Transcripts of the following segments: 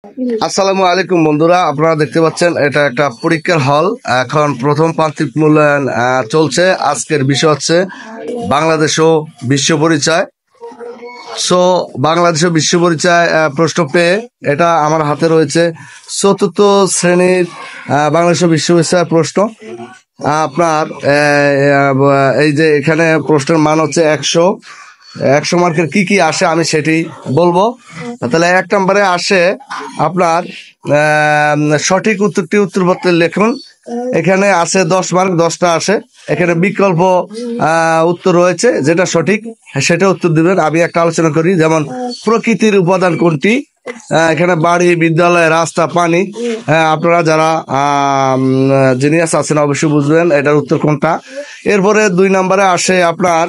আসসালামু আলাইকুম বন্ধুরা, আপনারা দেখতে পাচ্ছেন এটা একটা পরীক্ষার হল। এখন প্রথম প্রান্তিক মূল্যায়ন চলছে। আজকের বিষয় হচ্ছে বাংলাদেশ ও বিশ্ব পরিচয়। সো বাংলাদেশ ও বিশ্ব পরিচয় প্রশ্ন পেয়ে এটা আমার হাতে রয়েছে চতুর্থ শ্রেণীর বাংলাদেশ ও বিশ্ব পরিচয় প্রশ্ন। আপনার এই যে এখানে প্রশ্নের মান হচ্ছে 100 মার্কের কি কি আসে আমি সেটি বলবো। তাহলে 1 নম্বরে আসে আপনার সঠিক উত্তরটি উত্তরপত্রে লিখুন। এখানে আছে 10 মার্ক, 10টা আসে। এখানে বিকল্প উত্তর রয়েছে, যেটা সঠিক সেটা উত্তর দিবেন। আমি একটা আলোচনা করি, যেমন প্রকৃতির উপাদান কোনটি। এখানে বাড়ি, বিদ্যালয়, রাস্তা, পানি। আপনারা যারা জিনিয়াস আছেন অবশ্যই বুঝবেন এটার উত্তর কোনটা। এরপরে 2 নম্বরে আসে আপনার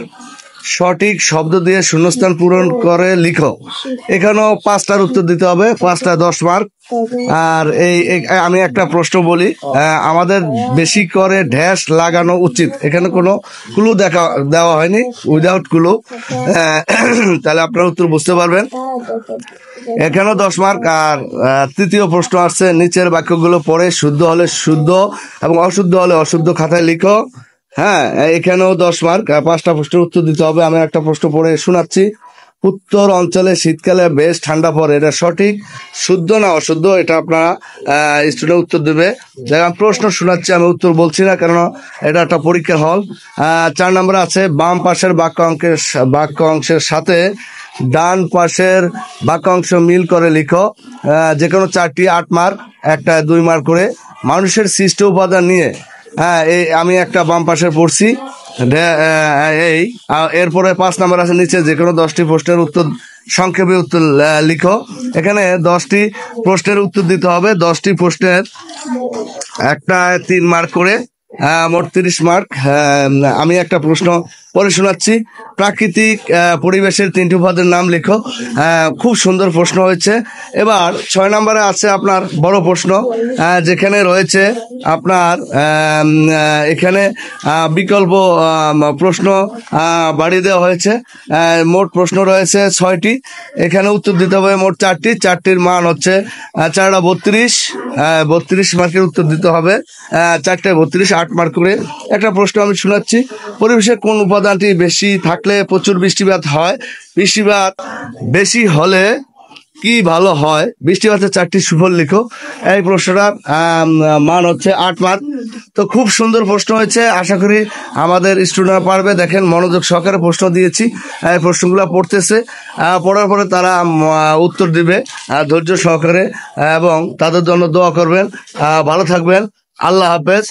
সঠিক শব্দ দিয়ে শূন্যস্থান পূরণ করে লিখো। এখানেও 5টার উত্তর দিতে হবে, 5টা 10 মার্ক। আর এই আমি একটা প্রশ্ন বলি, আমাদের বেশি করে ড্যাশ লাগানো উচিত। এখানে কোনো ক্লু দেওয়া হয়নি, উইদাউট ক্লু। তাহলে আপনার উত্তর বুঝতে পারবেন। এখানেও 10 মার্ক। আর তৃতীয় প্রশ্ন আসছে, নিচের বাক্যগুলো পড়ে শুদ্ধ হলে শুদ্ধ এবং অশুদ্ধ হলে অশুদ্ধ খাতায় লিখো। হ্যাঁ, এখানেও 10 মার্ক। 5টা প্রশ্নের উত্তর দিতে হবে। আমি একটা প্রশ্ন পড়ে শোনাচ্ছি। উত্তর অঞ্চলে শীতকালে বেশ ঠান্ডা পড়ে, এটা সঠিক, শুদ্ধ না অশুদ্ধ, এটা আপনারা স্টুডেন্ট উত্তর দেবে। যেমন প্রশ্ন শোনাচ্ছি, আমি উত্তর বলছি না, কারণ এটা একটা পরীক্ষার হল। 4 নম্বরে আছে বাম পাশের বাক্য অংশের সাথে ডান পাশের বাক্য অংশ মিল করে লিখো। যে কোনো 4টি 8 মার্ক, একটা 2 মার্ক করে। মানুষের সৃষ্ট উপাদান নিয়ে আমি একটা বাম পাশে পড়ছি। এরপরে 5 নাম্বার আছে, নিচে যে কোনো 10টি প্রশ্নের উত্তর সংক্ষেপে উত্তর লিখো। এখানে 10টি প্রশ্নের উত্তর দিতে হবে। 10টি প্রশ্নের একটা 3 মার্ক করে, মোট 30 মার্ক। আমি একটা প্রশ্ন পরে শোনাচ্ছি। প্রাকৃতিক পরিবেশের 3টি উপাদানের নাম লিখো। খুব সুন্দর প্রশ্ন হয়েছে। এবার 6 নম্বরে আছে আপনার বড় প্রশ্ন, যেখানে রয়েছে আপনার এখানে বিকল্প প্রশ্ন বাড়িয়ে দেওয়া হয়েছে। মোট প্রশ্ন রয়েছে 6টি। এখানে উত্তর দিতে হবে মোট 4টি। 4টির মান হচ্ছে 4টা 32 মার্কের উত্তর দিতে হবে। 4টায় 32, 8 মার্ক করে। একটা প্রশ্ন আমি শোনাচ্ছি। পরিবেশের কোন উপাদানটি বেশি থাকলে প্রচুর বৃষ্টিপাত হয়? বৃষ্টিপাত বেশি হলে কি ভালো হয়? বৃষ্টিপাতের 4টি সুফল লিখো। এই প্রশ্নটার মান হচ্ছে 8 মার্ক। তো খুব সুন্দর প্রশ্ন হয়েছে, আশা করি আমাদের স্টুডেন্টরা পারবে। দেখেন, মনোযোগ সহকারে প্রশ্ন দিয়েছি, প্রশ্নগুলো পড়তেছে। পড়ার পরে তারা উত্তর দিবে ধৈর্য সহকারে, এবং তাদের জন্য দোয়া করবেন। ভালো থাকবেন। আল্লাহ হাফেজ।